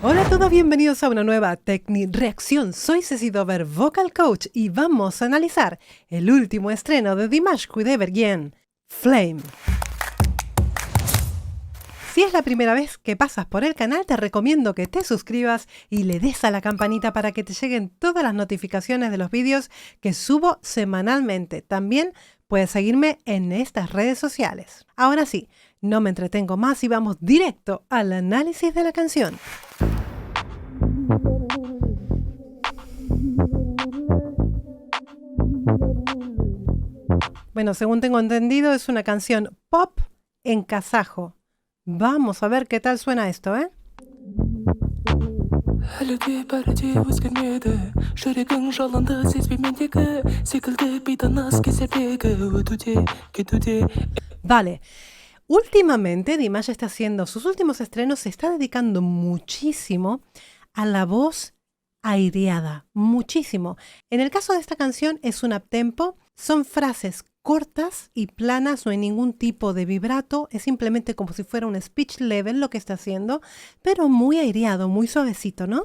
Hola a todos, bienvenidos a una nueva Reacción. Soy Ceci Dover, Vocal Coach, y vamos a analizar el último estreno de Dimash Kudaibergen, Flame. Si es la primera vez que pasas por el canal, te recomiendo que te suscribas y le des a la campanita para que te lleguen todas las notificaciones de los vídeos que subo semanalmente. También puedes seguirme en estas redes sociales. Ahora sí, no me entretengo más y vamos directo al análisis de la canción. Bueno, según tengo entendido, es una canción pop en kazajo. Vamos a ver qué tal suena esto, ¿eh? Vale. Últimamente, Dimash está haciendo sus últimos estrenos, se está dedicando muchísimo a la voz aireada, muchísimo. En el caso de esta canción es un uptempo, son frases cortas y planas, no hay ningún tipo de vibrato, es simplemente como si fuera un speech level lo que está haciendo, pero muy aireado, muy suavecito, ¿no?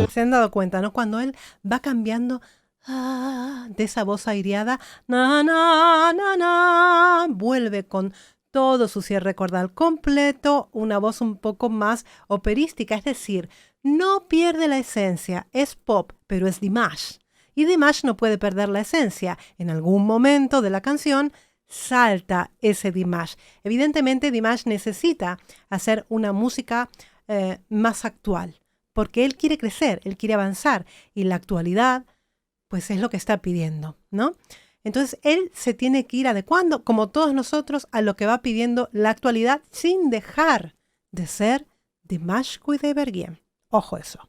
Se han dado cuenta, ¿no? Cuando él va cambiando de esa voz aireada, na, na, na, na, vuelve con todo su cierre cordal completo, una voz un poco más operística, es decir, no pierde la esencia, es pop, pero es Dimash. Y Dimash no puede perder la esencia. En algún momento de la canción salta ese Dimash. Evidentemente Dimash necesita hacer una música más actual, porque él quiere crecer, él quiere avanzar, y la actualidad pues es lo que está pidiendo, ¿no? Entonces él se tiene que ir adecuando, como todos nosotros, a lo que va pidiendo la actualidad sin dejar de ser Dimash Kudaibergen. Ojo eso.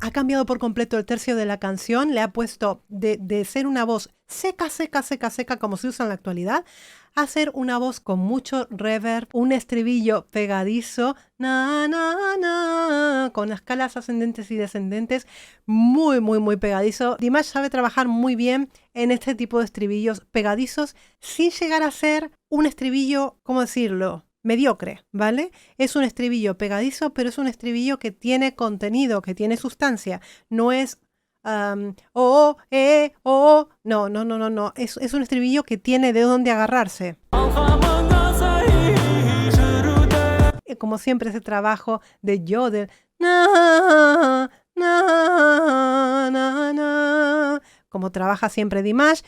Ha cambiado por completo el tercio de la canción, le ha puesto de ser una voz seca, seca, seca, seca, como se usa en la actualidad, a ser una voz con mucho reverb, un estribillo pegadizo, na, na, na, con escalas ascendentes y descendentes, muy, muy, muy pegadizo. Dimash sabe trabajar muy bien en este tipo de estribillos pegadizos, sin llegar a ser un estribillo, ¿cómo decirlo?, mediocre, ¿vale? Es un estribillo pegadizo, pero es un estribillo que tiene contenido, que tiene sustancia. No es no, no. Es un estribillo que tiene de dónde agarrarse. Como siempre, ese trabajo de yodel, na, na, na, na, como trabaja siempre Dimash.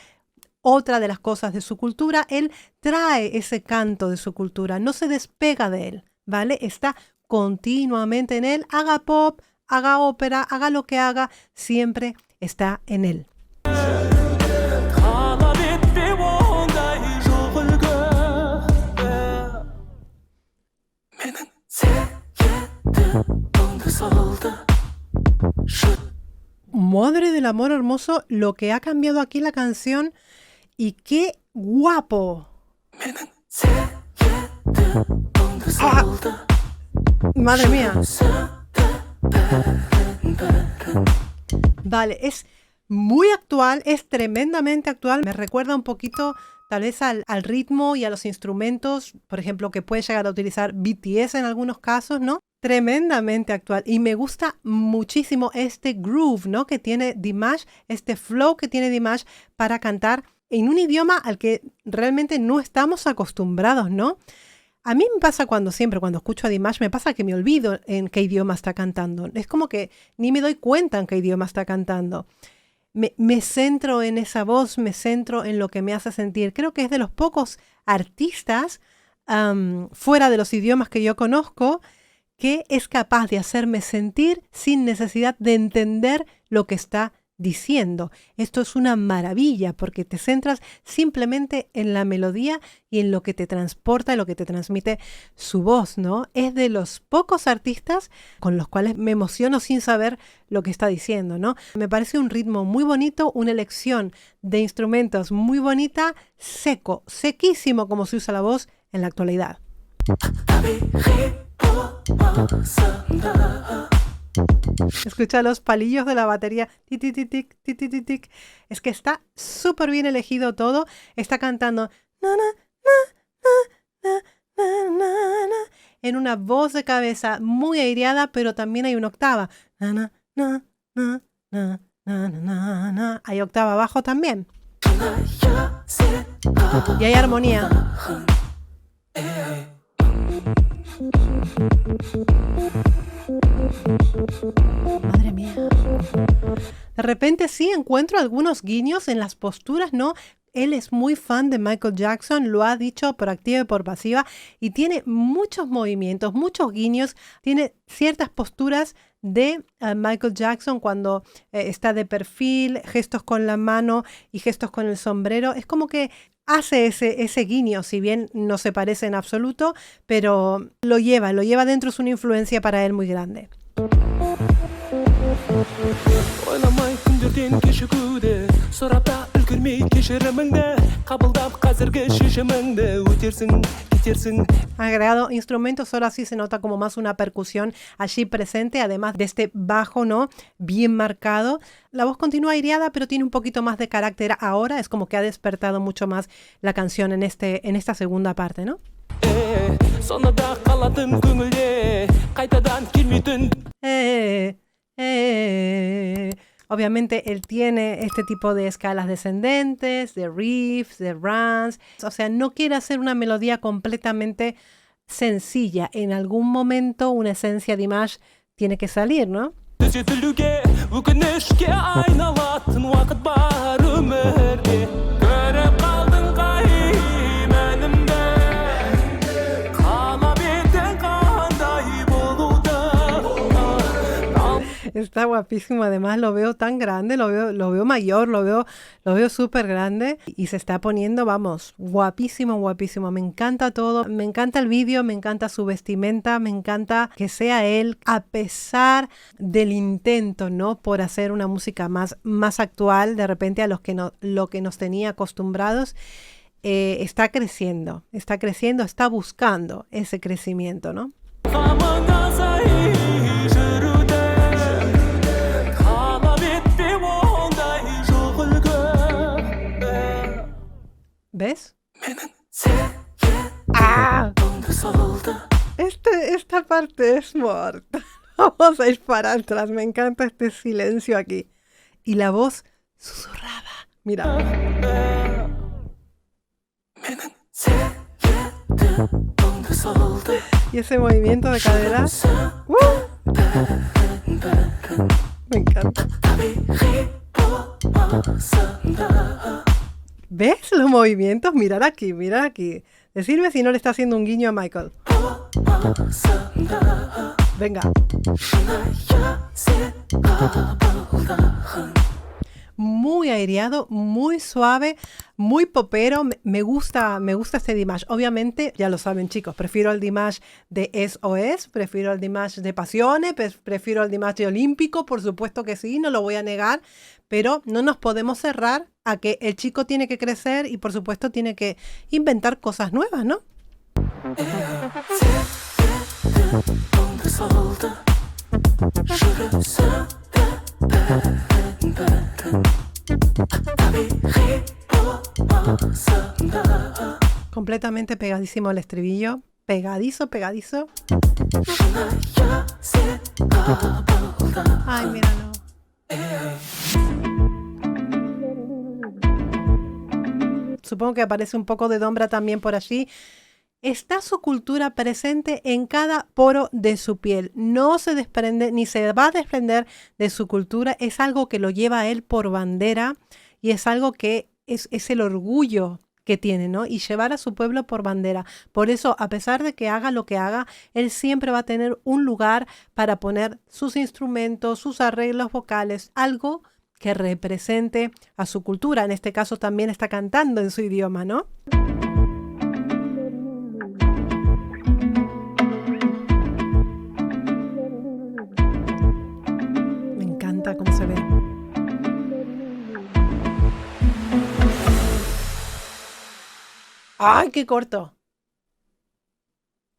Otra de las cosas de su cultura, él trae ese canto de su cultura, no se despega de él, ¿vale? Está continuamente en él, haga pop, haga ópera, haga lo que haga, siempre está en él. Madre del amor hermoso, lo que ha cambiado aquí la canción. ¡Y qué guapo! ¡Ah! ¡Madre mía! Vale, es muy actual, es tremendamente actual. Me recuerda un poquito tal vez al ritmo y a los instrumentos, por ejemplo, que puede llegar a utilizar BTS en algunos casos, ¿no? Tremendamente actual. Y me gusta muchísimo este groove, ¿no?, que tiene Dimash, este flow que tiene Dimash para cantar en un idioma al que realmente no estamos acostumbrados, ¿no? A mí me pasa cuando escucho a Dimash, me pasa que me olvido en qué idioma está cantando. Es como que ni me doy cuenta en qué idioma está cantando. Me centro en esa voz, me centro en lo que me hace sentir. Creo que es de los pocos artistas fuera de los idiomas que yo conozco que es capaz de hacerme sentir sin necesidad de entender lo que está diciendo. Esto es una maravilla porque te centras simplemente en la melodía y en lo que te transporta, en lo que te transmite su voz, ¿no? Es de los pocos artistas con los cuales me emociono sin saber lo que está diciendo, ¿no? Me parece un ritmo muy bonito, una elección de instrumentos muy bonita, seco, sequísimo como se usa la voz en la actualidad. Escucha los palillos de la batería. Tic, tic, tic, tic, tic, tic, tic, tic. Es que está súper bien elegido todo. Está cantando na, na, na, na, na, na, na, en una voz de cabeza muy aireada, pero también hay una octava. Na, na, na, na, na, na, na, na. Hay octava abajo también. Y hay armonía. Madre mía. De repente sí encuentro algunos guiños en las posturas, ¿no? Él es muy fan de Michael Jackson, lo ha dicho por activa y por pasiva, y tiene muchos movimientos, muchos guiños, tiene ciertas posturas de Michael Jackson cuando está de perfil, gestos con la mano y gestos con el sombrero. Es como que hace ese guiño, si bien no se parece en absoluto, pero lo lleva dentro, es una influencia para él muy grande. Agregado instrumentos, ahora sí se nota como más una percusión allí presente, además de este bajo, ¿no? Bien marcado. La voz continúa aireada, pero tiene un poquito más de carácter ahora, es como que ha despertado mucho más la canción en esta segunda parte, ¿no? Obviamente él tiene este tipo de escalas descendentes, de riffs, de runs. O sea, no quiere hacer una melodía completamente sencilla. En algún momento una esencia de Dimash tiene que salir, ¿no? Está guapísimo, además lo veo tan grande, lo veo mayor, lo veo súper grande y se está poniendo, vamos, guapísimo, guapísimo. Me encanta todo, me encanta el vídeo, me encanta su vestimenta, me encanta que sea él, a pesar del intento, ¿no? Por hacer una música más actual, de repente a lo que nos tenía acostumbrados. Está creciendo, está buscando ese crecimiento, ¿no? ¿Ves? ¡Ah! Esta parte es muerta. Vamos a ir para atrás. Me encanta este silencio aquí. Y la voz susurrada. Mira. Y ese movimiento de cadera. Me encanta. ¿Ves los movimientos? Mirar aquí. Decirme si no le está haciendo un guiño a Michael. Venga. Muy aireado, muy suave, muy popero. Me gusta este Dimash. Obviamente, ya lo saben chicos, prefiero el Dimash de SOS, prefiero el Dimash de Pasiones, prefiero el Dimash de Olímpico, por supuesto que sí, no lo voy a negar, pero no nos podemos cerrar a que el chico tiene que crecer y por supuesto tiene que inventar cosas nuevas, ¿no? Completamente pegadísimo el estribillo. Pegadizo. Ay, míralo. Supongo que aparece un poco de Dombra también por allí. Está su cultura presente en cada poro de su piel. No se desprende ni se va a desprender de su cultura. Es algo que lo lleva a él por bandera y es algo que es el orgullo que tiene, ¿no? Y llevar a su pueblo por bandera. Por eso, a pesar de que haga lo que haga, él siempre va a tener un lugar para poner sus instrumentos, sus arreglos vocales, algo que represente a su cultura. En este caso también está cantando en su idioma, ¿no? Me encanta cómo se ve. ¡Ay, qué corto!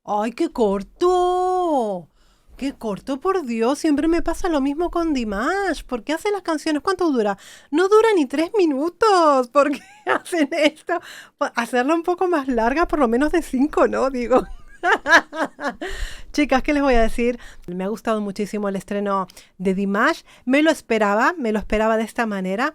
¡Ay, qué corto! ¡Qué corto, por Dios! Siempre me pasa lo mismo con Dimash. ¿Por qué hace las canciones? ¿Cuánto dura? No dura ni 3 minutos. ¿Por qué hacen esto? Hacerla un poco más larga, por lo menos de 5, ¿no? Digo. Chicas, ¿qué les voy a decir? Me ha gustado muchísimo el estreno de Dimash. Me lo esperaba de esta manera.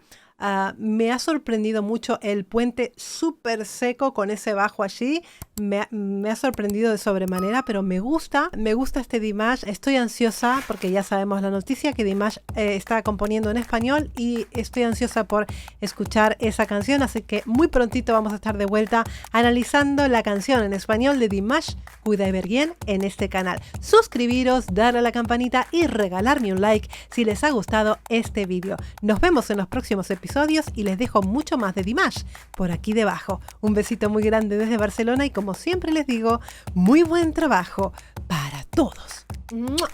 Me ha sorprendido mucho el puente súper seco con ese bajo allí. Me ha sorprendido de sobremanera, pero me gusta este Dimash. Estoy ansiosa porque ya sabemos la noticia que Dimash está componiendo en español y estoy ansiosa por escuchar esa canción, así que muy prontito vamos a estar de vuelta analizando la canción en español de Dimash, Cuida y ver bien, en este canal. Suscribiros, darle a la campanita y regalarme un like si les ha gustado este vídeo. Nos vemos en los próximos episodios y les dejo mucho más de Dimash por aquí debajo. Un besito muy grande desde Barcelona y como siempre les digo, muy buen trabajo para todos. ¡Mua!